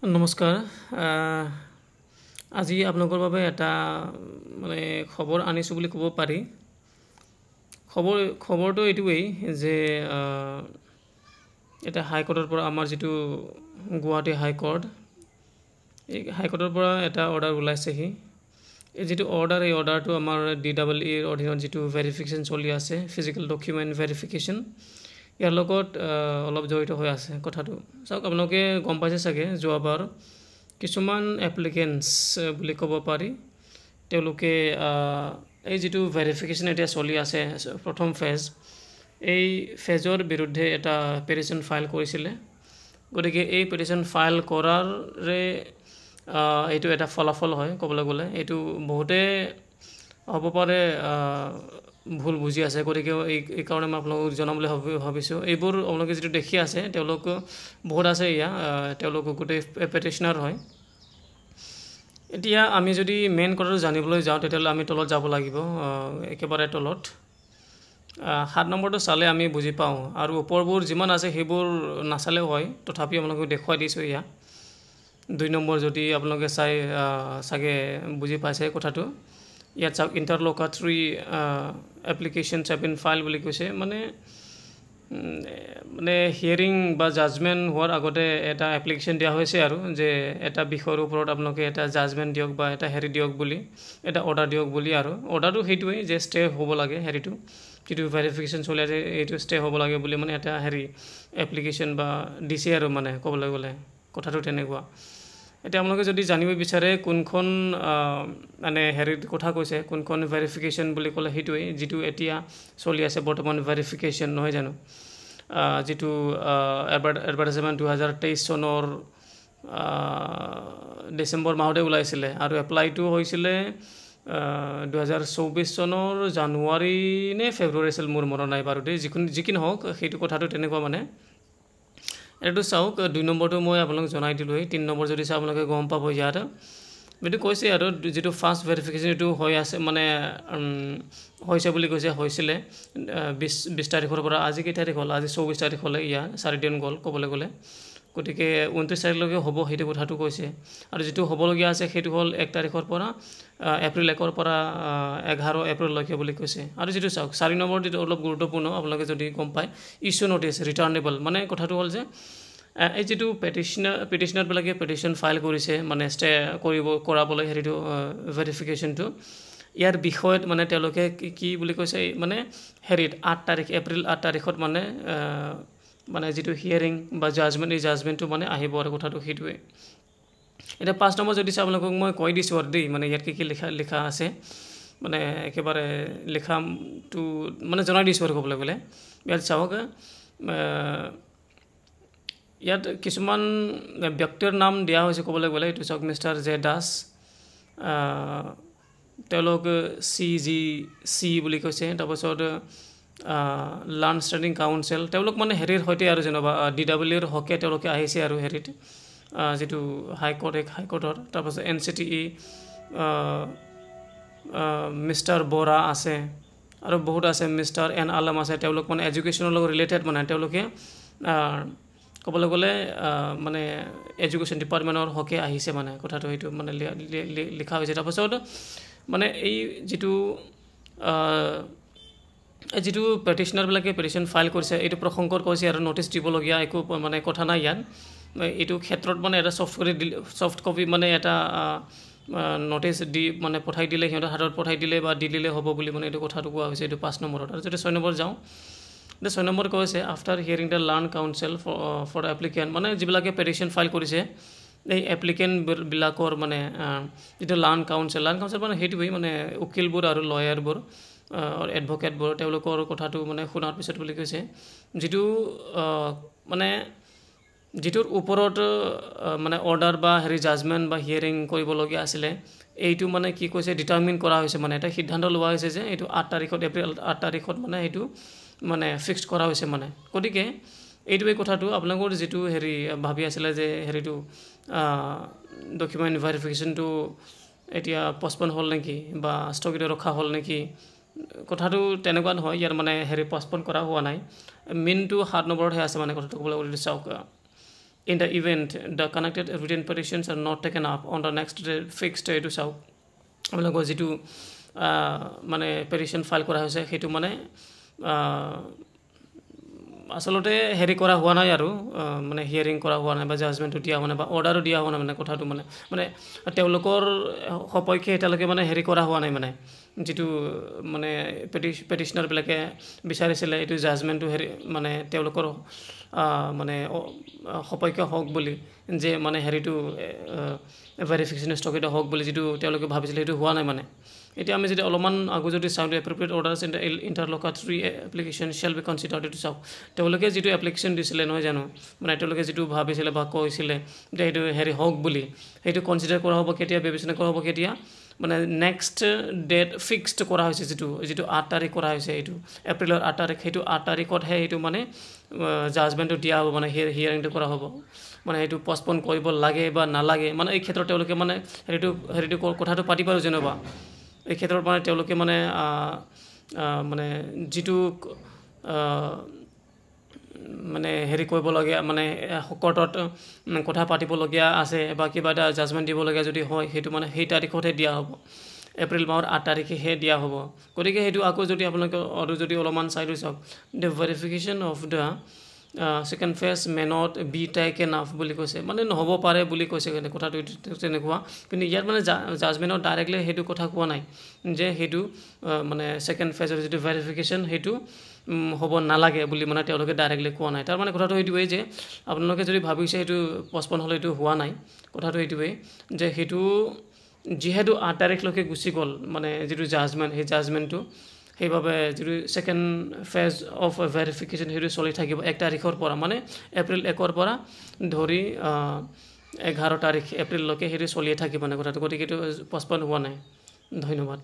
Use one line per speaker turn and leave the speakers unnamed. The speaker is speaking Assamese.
নমস্কাৰ। আজি আপোনালোকৰ বাবে এটা মানে খবৰ আনিছোঁ বুলি ক'ব পাৰি। খবৰটো এইটোৱেই যে এটা হাইকোৰ্টৰ পৰা আমাৰ যিটো গুৱাহাটী হাইকোৰ্ট, এই হাইকোৰ্টৰ পৰা এটা অৰ্ডাৰ ওলাইছেহি। এই যিটো অৰ্ডাৰ, এই অৰ্ডাৰটো আমাৰ DEEৰ অধীনত যিটো ভেৰিফিকেশ্যন চলি আছে, ফিজিকেল ডকুমেণ্ট ভেৰিফিকেশ্যন, ইয়াৰ লগত অলপ জড়িত হৈ আছে কথাটো। চাওক, আপোনালোকে গম পাইছে চাগে, যোৱাবাৰ কিছুমান এপ্লিকেণ্টছ বুলি ক'ব পাৰি, তেওঁলোকে এই যিটো ভেৰিফিকেশ্যন এতিয়া চলি আছে প্ৰথম ফেজ, এই ফেজৰ বিৰুদ্ধে এটা পেটিশ্যন ফাইল কৰিছিলে। গতিকে এই পেটিশ্যন ফাইল কৰাৰে এইটো এটা ফলাফল হয় ক'বলৈ গ'লে। এইটো বহুতে হ'ব পাৰে ভুল বুজি আছে, গতিকে এই কাৰণে মই আপোনালোকক জনাম বুলি ভাবিছোঁ। এইবোৰ আপোনালোকে যিটো দেখি আছে, তেওঁলোক বহুত আছে, তেওঁলোক গোটেই পেটিশ্যনাৰ হয়। এতিয়া আমি যদি মেইন কথাটো জানিবলৈ যাওঁ, তেতিয়াহ'লে আমি তলত যাব লাগিব, একেবাৰে তলত 7 নম্বৰটো চালে আমি বুজি পাওঁ, আৰু ওপৰবোৰ যিমান আছে সেইবোৰ নাচালেও হয়, তথাপি আপোনালোকক দেখুৱাই দিছোঁ। 2 নম্বৰ যদি আপোনালোকে চাই চাগে বুজি পাইছে কথাটো। ইয়াত চাওক, ইণ্টাৰল'কাটৰী এপ্লিকেশ্যনছ হেভ বিন ফাইল বুলি কৈছে, মানে হিয়াৰিং বা জাজমেণ্ট হোৱাৰ আগতে এটা এপ্লিকেশ্যন দিয়া হৈছে, আৰু যে এটা বিষয়ৰ ওপৰত আপোনালোকে এটা জাজমেণ্ট দিয়ক বা এটা দিয়ক বুলি, এটা অৰ্ডাৰ দিয়ক বুলি। আৰু অৰ্ডাৰটো সেইটোৱেই যে ষ্টে হ'ব লাগে, যিটো ভেৰিফিকেশ্যন চলি আছে এইটো ষ্টে হ'ব লাগে বুলি, মানে এটা এপ্লিকেশ্যন বা দিছে আৰু, মানে ক'বলৈ গ'লে কথাটো তেনেকুৱা। এতিয়া আপোনালোকে যদি জানিব বিচাৰে কোনখন মানে কথা কৈছে, কোনখন ভেৰিফিকেশ্যন বুলি ক'লে সেইটোৱেই যিটো এতিয়া চলি আছে বৰ্তমান ভেৰিফিকেশ্যন, নহয় জানো? যিটো এডভাৰটাইজমেণ্ট 2023 চনৰ ডিচেম্বৰ মাহতে ওলাইছিলে, আৰু এপ্লাইটো হৈছিলে 2024 চনৰ জানুৱাৰী নে ফেব্ৰুৱাৰী আছিল, মোৰ মনত নাই বাৰু দেই। যিকি নহওক, সেইটো কথাটো তেনেকুৱা। মানে এইটো চাওক, 2 নম্বৰটো মই আপোনালোক জনাই দিলোঁৱেই। 3 নম্বৰ যদি চাওক, আপোনালোকে গম পাব। ইয়াত এইটো কৈছে আৰু যিটো ফাৰ্ষ্ট ভেৰিফিকেশ্যন এইটো হৈ আছে, মানে হৈছে বুলি কৈছে, হৈছিলে 20 তাৰিখৰ পৰা। আজি কেই তাৰিখ হ'ল? আজি 24 তাৰিখ হ'লে, 4 দিন গ'ল ক'বলৈ গ'লে। গতিকে 29 তাৰিখলৈকে হ'ব, সেইটো কথাটো কৈছে। আৰু যিটো হ'বলগীয়া আছে সেইটো হ'ল 1 তাৰিখৰ পৰা এপ্ৰিল 1ৰ পৰা 11 এপ্ৰিললৈকে বুলি কৈছে। আৰু যিটো চাওক 4 নম্বৰ, যিটো অলপ গুৰুত্বপূৰ্ণ, আপোনালোকে যদি গম পায়, ইছ্যু নটিছ ৰিটাৰ্ণেবল, মানে কথাটো হ'ল যে এই যিটো পেটিশ্যনাৰবিলাকে পেটিশ্যন ফাইল কৰিছে, মানে ষ্টে কৰাবলৈ ভেৰিফিকেশ্যনটো, ইয়াৰ বিষয়ত মানে তেওঁলোকে কি বুলি কৈছে, মানে 8 তাৰিখ, এপ্ৰিল 8 তাৰিখত মানে যিটো হিয়াৰিং বা জাজমেণ্ট, এই জাজমেণ্টটো মানে আহিব, আৰু কথাটো সেইটোৱে। এতিয়া 5 নম্বৰ যদি চাওঁ, আপোনালোকক মই কৈ দিছোঁ আৰু দেই, মানে ইয়াত কি লিখা আছে, মানে একেবাৰে লিখাটো মানে জনাই দিছোঁ আৰু ক'বলৈ গ'লে। ইয়াত চাওক, ইয়াত কিছুমান ব্যক্তিৰ নাম দিয়া হৈছে ক'বলৈ গ'লে। এইটো চাওক, মিষ্টাৰ জে দাস, তেওঁলোক CGC বুলি কৈছে। তাৰপাছত লাৰ্ণ ষ্টেণ্ডিং কাউন্সিল, তেওঁলোক মানে সৈতে আৰু যেনিবা DEEৰ হকে তেওঁলোকে আহিছে আৰু যিটো হাইকোৰ্টৰ। তাৰপাছত NCTE মিষ্টাৰ বৰা আছে, আৰু বহুত আছে, মিষ্টাৰ N আলম আছে। তেওঁলোক মানে এডুকেশ্যনৰ লগত ৰিলেটেড, মানে তেওঁলোকে ক'বলৈ গ'লে মানে এডুকেশ্যন ডিপাৰ্টমেণ্টৰ হকে আহিছে, মানে কথাটো সেইটো মানে লিখা হৈছে। তাৰপাছত মানে এই যিটো পেটিশ্যনাৰবিলাকে পেটিশ্যন ফাইল কৰিছে, এইটো প্ৰসংগত কৈছে, আৰু নটিচ দিবলগীয়া একো মানে কথা নাই ইয়াত। এইটো ক্ষেত্ৰত মানে এটা ছফ্ট কপি, মানে এটা নটিচ দি মানে পঠাই দিলে, সিহঁতৰ হাতত পঠাই দিলে বা দি দিলে হ'ব বুলি, মানে এইটো কথাটো কোৱা হৈছে। এইটো 5 নম্বৰত। আৰু যদি 6 নম্বৰ যাওঁ, 6 নম্বৰ কৈছে, after hearing the learned counsel for applicant, মানে যিবিলাকে পেটিশ্যন ফাইল কৰিছে, এই এপ্লিকেণ্টবিলাকৰ মানে যিটো লাৰ্ণ কাউন্সিল মানে সেইটোৱেই, মানে উকিলবোৰ আৰু লয়াৰবোৰ, এডভকেটবোৰ, তেওঁলোকৰ কথাটো মানে শুনাৰ পিছত বুলি কৈছে, যিটোৰ ওপৰত মানে অৰ্ডাৰ বা জাজমেণ্ট বা হিয়াৰিং কৰিবলগীয়া আছিলে, এইটো মানে কি কৈছে, ডিটাৰমিন কৰা হৈছে, মানে এটা সিদ্ধান্ত লোৱা হৈছে যে এইটো 8 তাৰিখত, এপ্ৰিল 8 তাৰিখত মানে এইটো মানে ফিক্সড কৰা হৈছে। মানে গতিকে এইটোৱেই কথাটো। আপোনালোকৰ যিটো ভাবি আছিলে যে ডকুমেণ্ট ভেৰিফিকেশ্যনটো এতিয়া পষ্টপন হ'ল নেকি, বা স্থগিত ৰখা হ'ল নেকি, কথাটো তেনেকুৱা নহয়। ইয়াৰ মানে পষ্টপন কৰা হোৱা নাই, মেইনটো 7 নম্বৰতহে আছে, মানে কথাটো ক'বলৈ গ'লে। চাওক, in the event the connected written petitions are not taken up on the next fixed এইটো চাওক আপোনালোকৰ যিটো মানে পেটিশ্যন ফাইল কৰা হৈছে সেইটো মানে আসলতে হেৰি কৰা হোৱা নাই আৰু মানে হিয়াৰিং কৰা হোৱা নাই বা জাজমেণ্টটো দিয়া হোৱা নাই বা অৰ্ডাৰো দিয়া হোৱা নাই মানে কথাটো মানে তেওঁলোকৰ সপক্ষে এতিয়ালৈকে মানে হেৰি কৰা হোৱা নাই মানে যিটো মানে পেটিশ্যনাৰবিলাকে বিচাৰিছিলে এইটো জাজমেণ্টটো হেৰি মানে তেওঁলোকৰ মানে সপক্ষে হওক বুলি যে মানে হেৰিটো ভেৰিফিকেশ্যন স্থগিত হওক বুলি যিটো তেওঁলোকে ভাবিছিলে সেইটো হোৱা নাই মানে এতিয়া আমি যদি অলপমান আগু যদি চাওঁ appropriate orders in the interlocutory application shall be considered এইটো চাওক তেওঁলোকে যিটো এপ্লিকেশ্যন দিছিলে নহয় জানো মানে তেওঁলোকে যিটো ভাবিছিলে বা কৈছিলে যে সেইটো হেৰি হওক বুলি সেইটো কনচিডাৰ কৰা হ'ব কেতিয়া বিবেচনা কৰা হ'ব কেতিয়া মানে নেক্সট ডেট ফিক্সড কৰা হৈছে যিটো 8 তাৰিখ কৰা হৈছে এইটো এপ্ৰিলৰ 8 তাৰিখ সেইটো 8 তাৰিখতহে এইটো মানে জাজমেণ্টটো দিয়া হ'ব মানে হিয়াৰিংটো কৰা হ'ব মানে এইটো পষ্টপন কৰিব লাগে বা নালাগে মানে এই ক্ষেত্ৰত তেওঁলোকে মানে হেৰিটো কথাটো পাতিব আৰু যেনিবা এই ক্ষেত্ৰত মানে তেওঁলোকে মানে মানে যিটো মানে হেৰি কৰিবলগীয়া মানে কৰ্টত কথা পাতিবলগীয়া আছে বা কিবা এটা জাজমেণ্ট দিবলগীয়া যদি হয় সেইটো মানে সেই তাৰিখতহে দিয়া হ'ব এপ্ৰিল মাহৰ 8 তাৰিখেহে দিয়া হ'ব গতিকে সেইটো আকৌ যদি আপোনালোকে আৰু যদি অলপমান চাই লৈ চাওক the verification of the second phase may not be taken up বুলি কৈছে মানে নহ'ব পাৰে বুলি কৈছে কথাটো তেনেকুৱা কিন্তু ইয়াত মানে জাজমেণ্টত ডাইৰেক্টলি সেইটো কথা কোৱা নাই যে সেইটো মানে সেকেণ্ড ফেজৰ যিটো ভেৰিফিকেশ্যন সেইটো হ'ব নালাগে বুলি মানে তেওঁলোকে ডাইৰেক্টলি কোৱা নাই তাৰ মানে কথাটো এইটোৱেই যে আপোনালোকে যদি ভাবিছে সেইটো পষ্টপন হ'লে এইটো হোৱা নাই কথাটো এইটোৱেই যে সেইটো যিহেতু 8 তাৰিখলৈকে গুচি গ'ল মানে যিটো জাজমেণ্ট সেই জাজমেণ্টটো সেইবাবে যিটো সেকেণ্ড ফেজ অফ ভেৰিফিকেশ্যন সেইটো চলি থাকিব 1 তাৰিখৰ পৰা মানে এপ্ৰিল 1ৰ পৰা ধৰি 11 তাৰিখ এপ্ৰিললৈকে সেইটো চলিয়ে থাকিব মানে কথাটো গতিকে এইটো পষ্টপন হোৱা নাই ধন্যবাদ